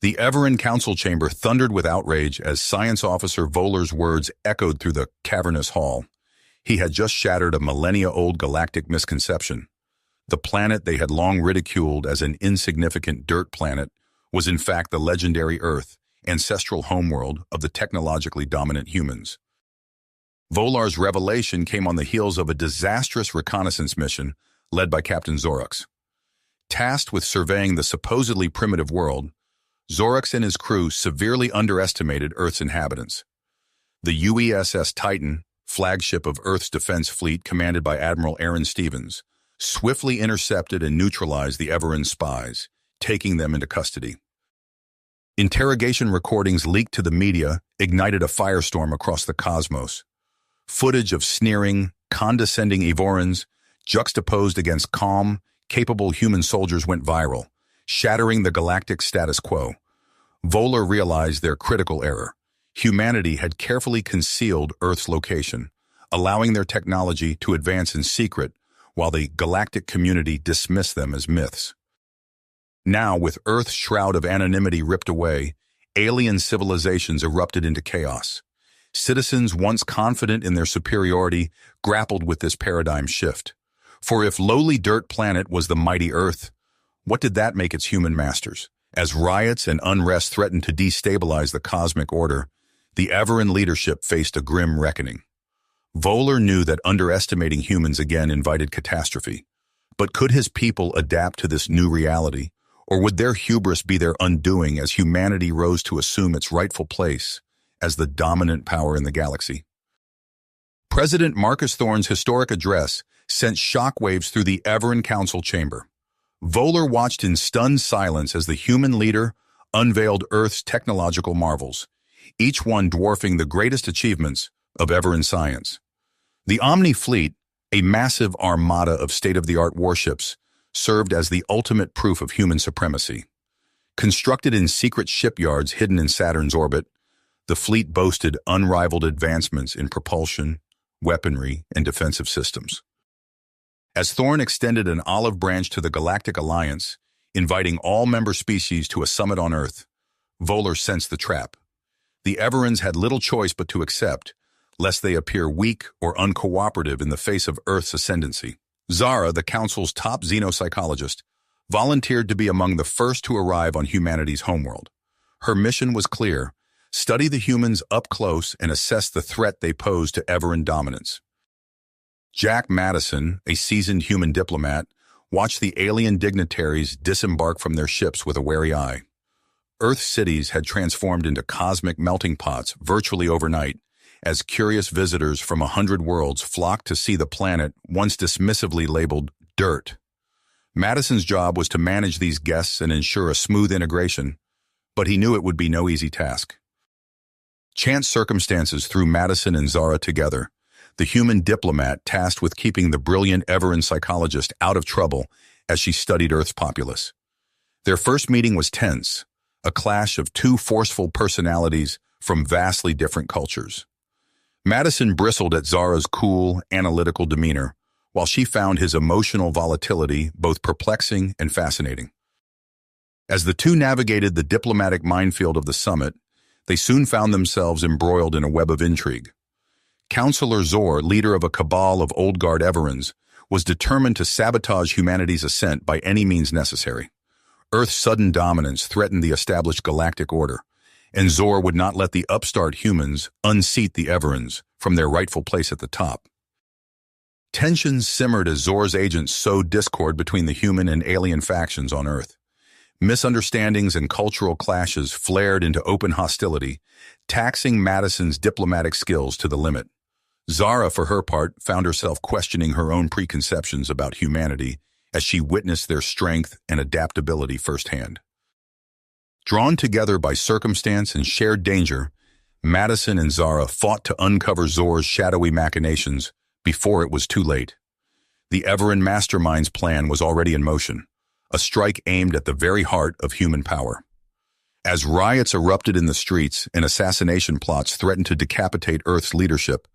The Everin council chamber thundered with outrage as Science Officer Volar's words echoed through the cavernous hall. He had just shattered a millennia-old galactic misconception. The planet they had long ridiculed as an insignificant dirt planet was in fact the legendary Earth, ancestral homeworld of the technologically dominant humans. Volar's revelation came on the heels of a disastrous reconnaissance mission led by Captain Zorux. Tasked with surveying the supposedly primitive world, Zorux and his crew severely underestimated Earth's inhabitants. The UESS Titan, flagship of Earth's defense fleet commanded by Admiral Aaron Stevens, swiftly intercepted and neutralized the Everin spies, taking them into custody. Interrogation recordings leaked to the media ignited a firestorm across the cosmos. Footage of sneering, condescending Evorans, juxtaposed against calm, capable human soldiers went viral, shattering the galactic status quo. Volar realized their critical error. Humanity had carefully concealed Earth's location, allowing their technology to advance in secret while the galactic community dismissed them as myths. Now, with Earth's shroud of anonymity ripped away, alien civilizations erupted into chaos. Citizens once confident in their superiority grappled with this paradigm shift. For if lowly dirt planet was the mighty Earth, what did that make its human masters? As riots and unrest threatened to destabilize the cosmic order, the Everin leadership faced a grim reckoning. Volar knew that underestimating humans again invited catastrophe. But could his people adapt to this new reality, or would their hubris be their undoing as humanity rose to assume its rightful place as the dominant power in the galaxy? President Marcus Thorne's historic address sent shockwaves through the Everin Council chamber. Volar watched in stunned silence as the human leader unveiled Earth's technological marvels, each one dwarfing the greatest achievements of Everin science. The Omni Fleet, a massive armada of state-of-the-art warships, served as the ultimate proof of human supremacy. Constructed in secret shipyards hidden in Saturn's orbit, the fleet boasted unrivaled advancements in propulsion, weaponry, and defensive systems. As Thorne extended an olive branch to the Galactic Alliance, inviting all member species to a summit on Earth, Volar sensed the trap. The Everins had little choice but to accept, lest they appear weak or uncooperative in the face of Earth's ascendancy. Zara, the Council's top xenopsychologist, volunteered to be among the first to arrive on humanity's homeworld. Her mission was clear: study the humans up close and assess the threat they pose to Everin dominance. Jack Madison, a seasoned human diplomat, watched the alien dignitaries disembark from their ships with a wary eye. Earth's cities had transformed into cosmic melting pots virtually overnight, as curious visitors from 100 worlds flocked to see the planet once dismissively labeled dirt. Madison's job was to manage these guests and ensure a smooth integration, but he knew it would be no easy task. Chance circumstances threw Madison and Zara together, the human diplomat tasked with keeping the brilliant Everin psychologist out of trouble as she studied Earth's populace. Their first meeting was tense, a clash of two forceful personalities from vastly different cultures. Madison bristled at Zara's cool, analytical demeanor, while she found his emotional volatility both perplexing and fascinating. As the two navigated the diplomatic minefield of the summit, they soon found themselves embroiled in a web of intrigue. Counselor Zor, leader of a cabal of old guard Everins, was determined to sabotage humanity's ascent by any means necessary. Earth's sudden dominance threatened the established galactic order, and Zor would not let the upstart humans unseat the Everins from their rightful place at the top. Tensions simmered as Zor's agents sowed discord between the human and alien factions on Earth. Misunderstandings and cultural clashes flared into open hostility, taxing Madison's diplomatic skills to the limit. Zara, for her part, found herself questioning her own preconceptions about humanity as she witnessed their strength and adaptability firsthand. Drawn together by circumstance and shared danger, Madison and Zara fought to uncover Zor's shadowy machinations before it was too late. The Everin mastermind's plan was already in motion, a strike aimed at the very heart of human power. As riots erupted in the streets and assassination plots threatened to decapitate Earth's leadership,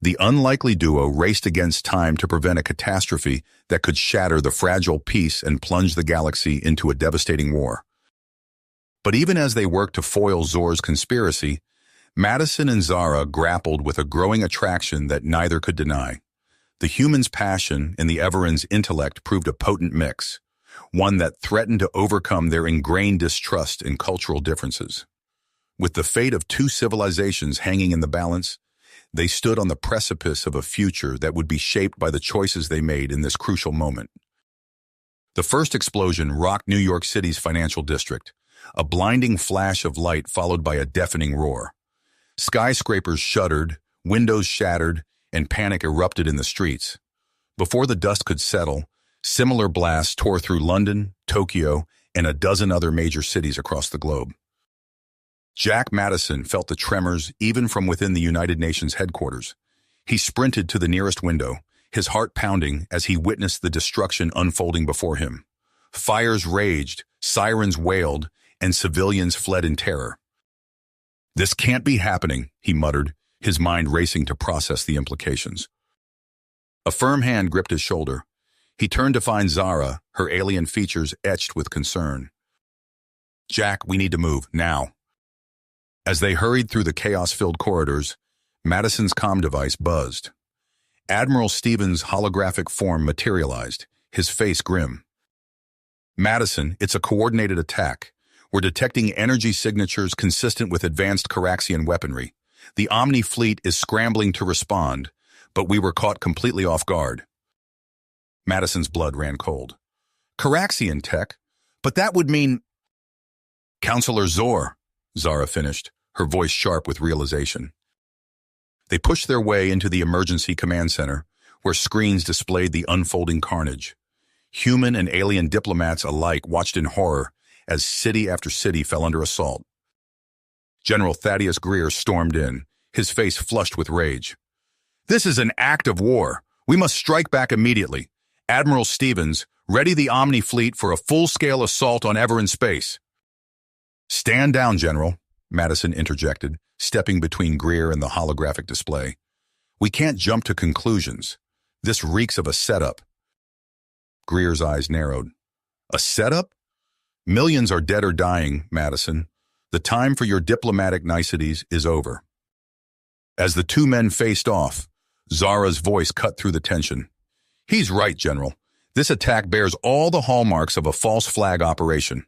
the unlikely duo raced against time to prevent a catastrophe that could shatter the fragile peace and plunge the galaxy into a devastating war. But even as they worked to foil Zor's conspiracy, Madison and Zara grappled with a growing attraction that neither could deny. The human's passion and the Everin's intellect proved a potent mix, one that threatened to overcome their ingrained distrust and cultural differences. With the fate of two civilizations hanging in the balance, they stood on the precipice of a future that would be shaped by the choices they made in this crucial moment. The first explosion rocked New York City's financial district, a blinding flash of light followed by a deafening roar. Skyscrapers shuddered, windows shattered, and panic erupted in the streets. Before the dust could settle, similar blasts tore through London, Tokyo, and a dozen other major cities across the globe. Jack Madison felt the tremors even from within the United Nations headquarters. He sprinted to the nearest window, his heart pounding as he witnessed the destruction unfolding before him. Fires raged, sirens wailed, and civilians fled in terror. "This can't be happening," he muttered, his mind racing to process the implications. A firm hand gripped his shoulder. He turned to find Zara, her alien features etched with concern. "Jack, we need to move, now." As they hurried through the chaos-filled corridors, Madison's comm device buzzed. Admiral Stevens' holographic form materialized, his face grim. "Madison, it's a coordinated attack. We're detecting energy signatures consistent with advanced Caraxian weaponry. The Omni fleet is scrambling to respond, but we were caught completely off guard." Madison's blood ran cold. "Caraxian tech? But that would mean—" "Counselor Zor," Zara finished, her voice sharp with realization. They pushed their way into the emergency command center, where screens displayed the unfolding carnage. Human and alien diplomats alike watched in horror as city after city fell under assault. General Thaddeus Greer stormed in, his face flushed with rage. "This is an act of war. We must strike back immediately. Admiral Stevens, ready the Omni fleet for a full-scale assault on Everin space." "Stand down, General," Madison interjected, stepping between Greer and the holographic display. "We can't jump to conclusions. This reeks of a setup." Greer's eyes narrowed. "A setup? Millions are dead or dying, Madison. The time for your diplomatic niceties is over." As the two men faced off, Zara's voice cut through the tension. "He's right, General. This attack bears all the hallmarks of a false flag operation."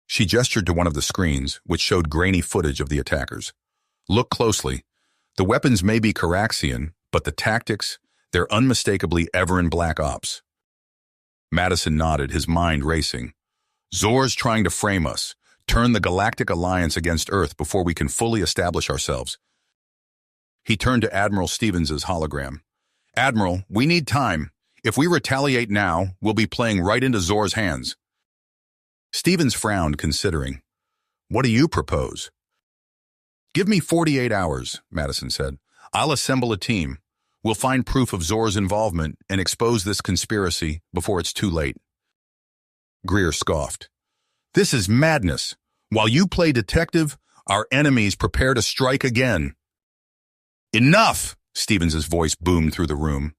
She gestured to one of the screens, which showed grainy footage of the attackers. "Look closely. The weapons may be Caraxian, but the tactics, they're unmistakably Everin Black Ops." Madison nodded, his mind racing. "Zor's trying to frame us, turn the Galactic Alliance against Earth before we can fully establish ourselves." He turned to Admiral Stevens' hologram. "Admiral, we need time. If we retaliate now, we'll be playing right into Zor's hands." Stevens frowned, considering. "What do you propose?" "Give me 48 hours, Madison said. "I'll assemble a team. We'll find proof of Zor's involvement and expose this conspiracy before it's too late." Greer scoffed. "This is madness. While you play detective, our enemies prepare to strike again." "Enough!" Stevens' voice boomed through the room.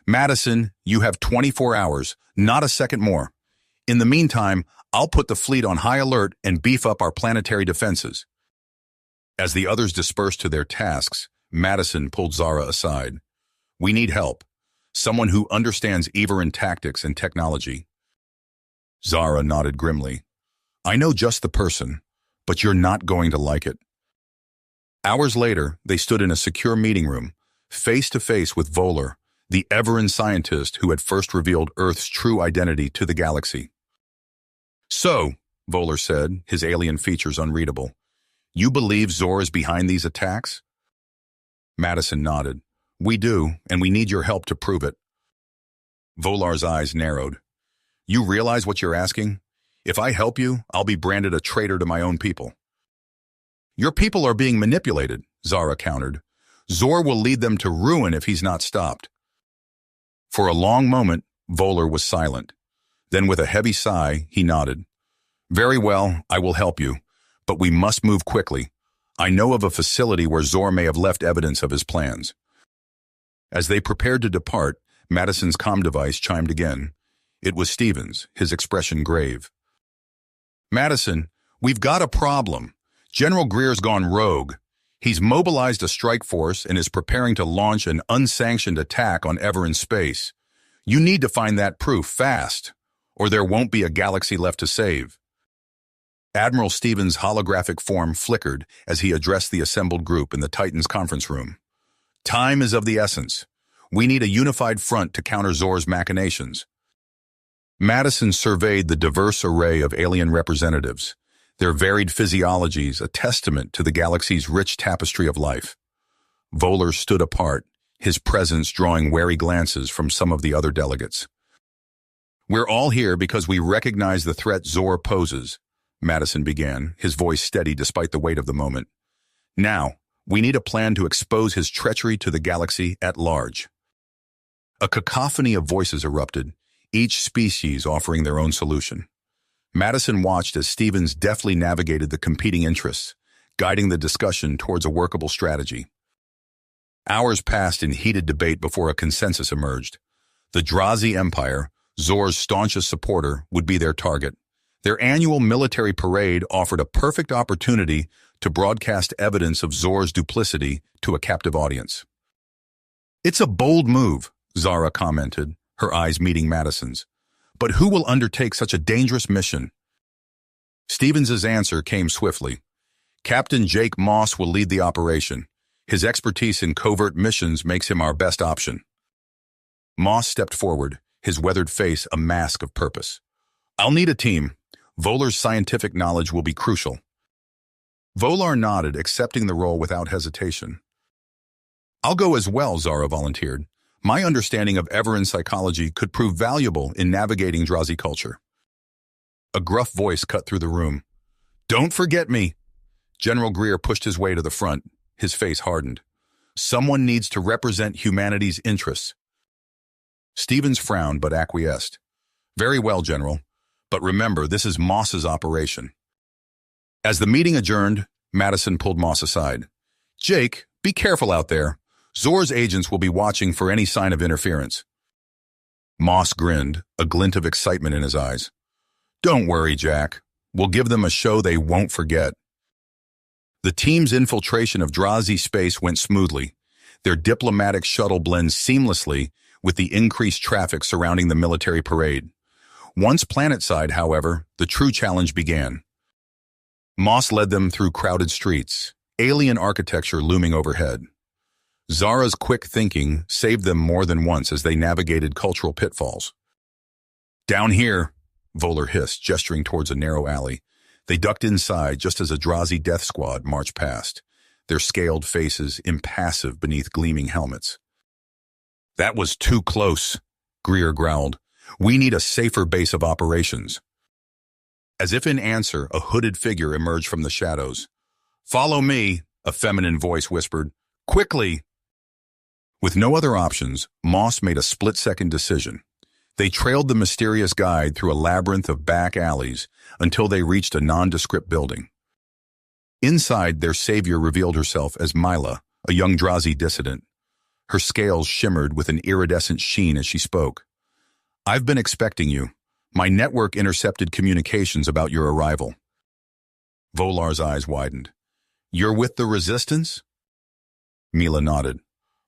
"Madison, you have 24 hours, not a second more. In the meantime, I'll put the fleet on high alert and beef up our planetary defenses." As the others dispersed to their tasks, Madison pulled Zara aside. "We need help. Someone who understands Everin tactics and technology." Zara nodded grimly. "I know just the person, but you're not going to like it." Hours later, they stood in a secure meeting room, face to face with Voller, the Everin scientist who had first revealed Earth's true identity to the galaxy. "So," Voller said, his alien features unreadable, "you believe Zor is behind these attacks?" Madison nodded. "We do, and we need your help to prove it." Vollar's eyes narrowed. "You realize what you're asking? If I help you, I'll be branded a traitor to my own people." "Your people are being manipulated," Zara countered. "Zor will lead them to ruin if he's not stopped." For a long moment, Voller was silent. Then with a heavy sigh, he nodded. "Very well, I will help you, but we must move quickly. I know of a facility where Zor may have left evidence of his plans." As they prepared to depart, Madison's comm device chimed again. It was Stevens, his expression grave. "Madison, We've got a problem. General Greer's gone rogue. He's mobilized a strike force and is preparing to launch an unsanctioned attack on Ever in space. You need to find that proof fast, or there won't be a galaxy left to save. Admiral Stevens' holographic form flickered as he addressed the assembled group in the Titan's conference room. Time is of the essence. We need a unified front to counter Zor's machinations. Madison surveyed the diverse array of alien representatives, their varied physiologies a testament to the galaxy's rich tapestry of life. Voller stood apart, his presence drawing wary glances from some of the other delegates. We're all here because we recognize the threat Zor poses, Madison began, his voice steady despite the weight of the moment. Now, we need a plan to expose his treachery to the galaxy at large. A cacophony of voices erupted, each species offering their own solution. Madison watched as Stevens deftly navigated the competing interests, guiding the discussion towards a workable strategy. Hours passed in heated debate before a consensus emerged. The Drazi Empire, Zor's staunchest supporter, would be their target. Their annual military parade offered a perfect opportunity to broadcast evidence of Zor's duplicity to a captive audience. It's a bold move, Zara commented, her eyes meeting Madison's. But who will undertake such a dangerous mission? Stevens's answer came swiftly. Captain Jake Moss will lead the operation. His expertise in covert missions makes him our best option. Moss stepped forward, his weathered face a mask of purpose. I'll need a team. Voller's scientific knowledge will be crucial. Volar nodded, accepting the role without hesitation. I'll go as well, Zara volunteered. My understanding of Everin psychology could prove valuable in navigating Drazi culture. A gruff voice cut through the room. Don't forget me. General Greer pushed his way to the front, his face hardened. Someone needs to represent humanity's interests. Stevens frowned but acquiesced. Very well, General. But remember, this is Moss's operation. As the meeting adjourned, Madison pulled Moss aside. Jake, be careful out there. Zor's agents will be watching for any sign of interference. Moss grinned, a glint of excitement in his eyes. Don't worry, Jack. We'll give them a show they won't forget. The team's infiltration of Drazi space went smoothly, their diplomatic shuttle blends seamlessly with the increased traffic surrounding the military parade. Once planetside, however, the true challenge began. Moss led them through crowded streets, alien architecture looming overhead. Zara's quick thinking saved them more than once as they navigated cultural pitfalls. Down here, Voller hissed, gesturing towards a narrow alley. They ducked inside just as a Drazi death squad marched past, their scaled faces impassive beneath gleaming helmets. That was too close, Greer growled. We need a safer base of operations. As if in answer, a hooded figure emerged from the shadows. Follow me, a feminine voice whispered. Quickly! With no other options, Moss made a split-second decision. They trailed the mysterious guide through a labyrinth of back alleys until they reached a nondescript building. Inside, their savior revealed herself as Mila, a young Drazi dissident. Her scales shimmered with an iridescent sheen as she spoke. I've been expecting you. My network intercepted communications about your arrival. Volar's eyes widened. You're with the Resistance? Mila nodded.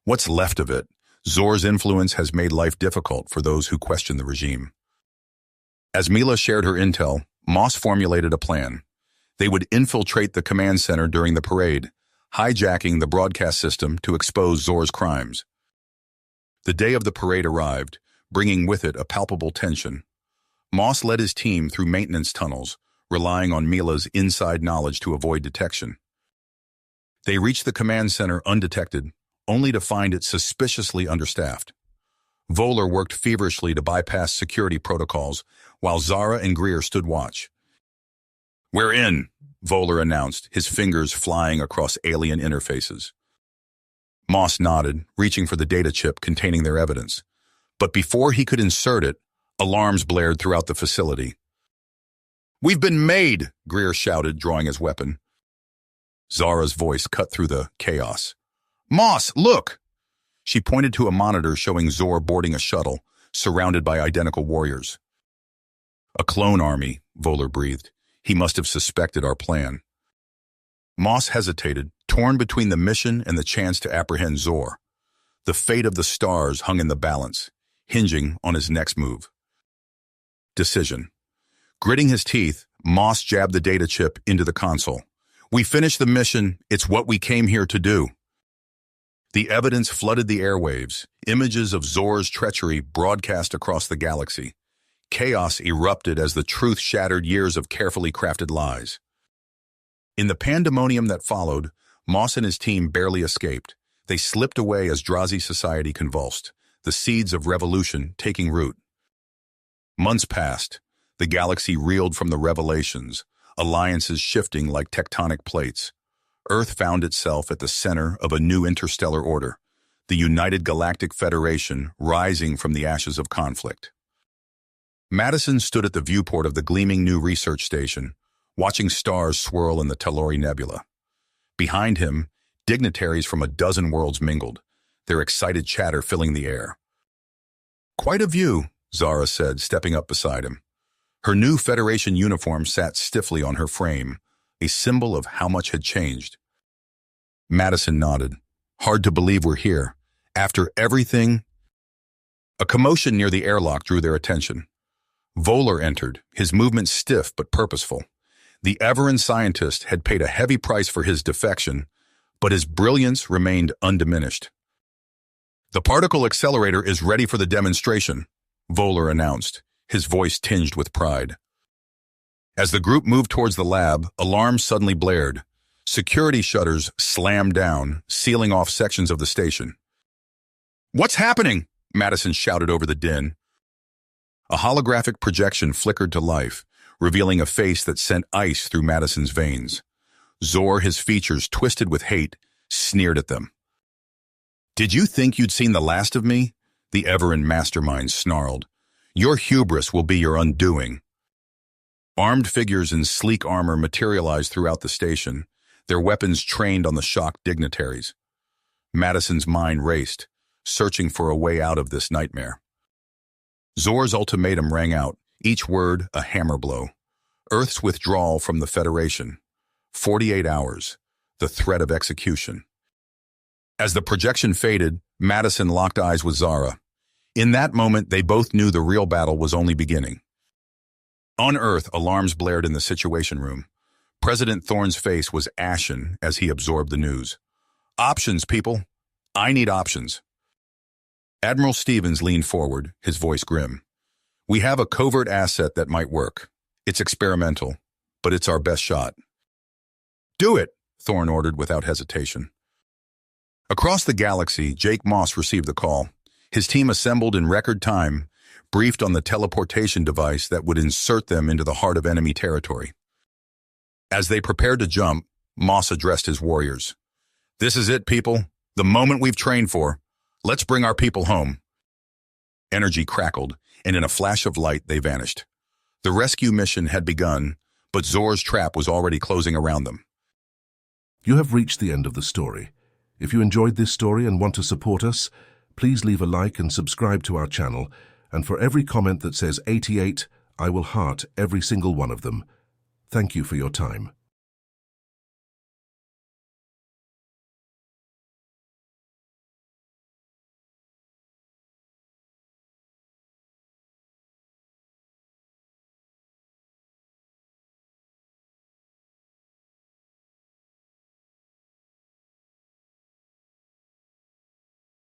What's left of it? Zor's influence has made life difficult for those who question the regime. As Mila shared her intel, Moss formulated a plan. They would infiltrate the command center during the parade, hijacking the broadcast system to expose Zor's crimes. The day of the parade arrived, bringing with it a palpable tension. Moss led his team through maintenance tunnels, relying on Mila's inside knowledge to avoid detection. They reached the command center undetected, only to find it suspiciously understaffed. Voller worked feverishly to bypass security protocols, while Zara and Greer stood watch. We're in, Voller announced, his fingers flying across alien interfaces. Moss nodded, reaching for the data chip containing their evidence. But before he could insert it, alarms blared throughout the facility. We've been made, Greer shouted, drawing his weapon. Zara's voice cut through the chaos. Moss, look! She pointed to a monitor showing Zor boarding a shuttle, surrounded by identical warriors. A clone army, Voller breathed. He must have suspected our plan. Moss hesitated, torn between the mission and the chance to apprehend Zor. The fate of the stars hung in the balance, hinging on his next move. Decision. Gritting his teeth, Moss jabbed the data chip into the console. We finished the mission. It's what we came here to do. The evidence flooded the airwaves, images of Zor's treachery broadcast across the galaxy. Chaos erupted as the truth shattered years of carefully crafted lies. In the pandemonium that followed, Moss and his team barely escaped. They slipped away as Drazi society convulsed, the seeds of revolution taking root. Months passed. The galaxy reeled from the revelations, alliances shifting like tectonic plates. Earth found itself at the center of a new interstellar order, the United Galactic Federation rising from the ashes of conflict. Madison stood at the viewport of the gleaming new research station, watching stars swirl in the Telori Nebula. Behind him, dignitaries from a dozen worlds mingled, their excited chatter filling the air. "Quite a view," Zara said, stepping up beside him. Her new Federation uniform sat stiffly on her frame, a symbol of how much had changed. Madison nodded. "Hard to believe we're here. After everything—" A commotion near the airlock drew their attention. Voller entered, his movements stiff but purposeful. The Everin scientist had paid a heavy price for his defection, but his brilliance remained undiminished. "The particle accelerator is ready for the demonstration," Voller announced, his voice tinged with pride. As the group moved towards the lab, alarms suddenly blared. Security shutters slammed down, sealing off sections of the station. "What's happening?" Madison shouted over the din. A holographic projection flickered to life, revealing a face that sent ice through Madison's veins. Zor, his features twisted with hate, sneered at them. "Did you think you'd seen the last of me?" the Everin mastermind snarled. "Your hubris will be your undoing." Armed figures in sleek armor materialized throughout the station, their weapons trained on the shocked dignitaries. Madison's mind raced, searching for a way out of this nightmare. Zor's ultimatum rang out, each word a hammer blow. Earth's withdrawal from the Federation. 48 hours. The threat of execution. As the projection faded, Madison locked eyes with Zara. In that moment, they both knew the real battle was only beginning. On Earth, alarms blared in the Situation Room. President Thorne's face was ashen as he absorbed the news. "Options, people. I need options." Admiral Stevens leaned forward, his voice grim. "We have a covert asset that might work. It's experimental, but it's our best shot." "Do it," Thorne ordered without hesitation. Across the galaxy, Jake Moss received the call. His team assembled in record time, briefed on the teleportation device that would insert them into the heart of enemy territory. As they prepared to jump, Moss addressed his warriors. "This is it, people. The moment we've trained for. Let's bring our people home." Energy crackled, and in a flash of light, they vanished. The rescue mission had begun, but Zor's trap was already closing around them. You have reached the end of the story. If you enjoyed this story and want to support us, please leave a like and subscribe to our channel, and for every comment that says 88, I will heart every single one of them. Thank you for your time.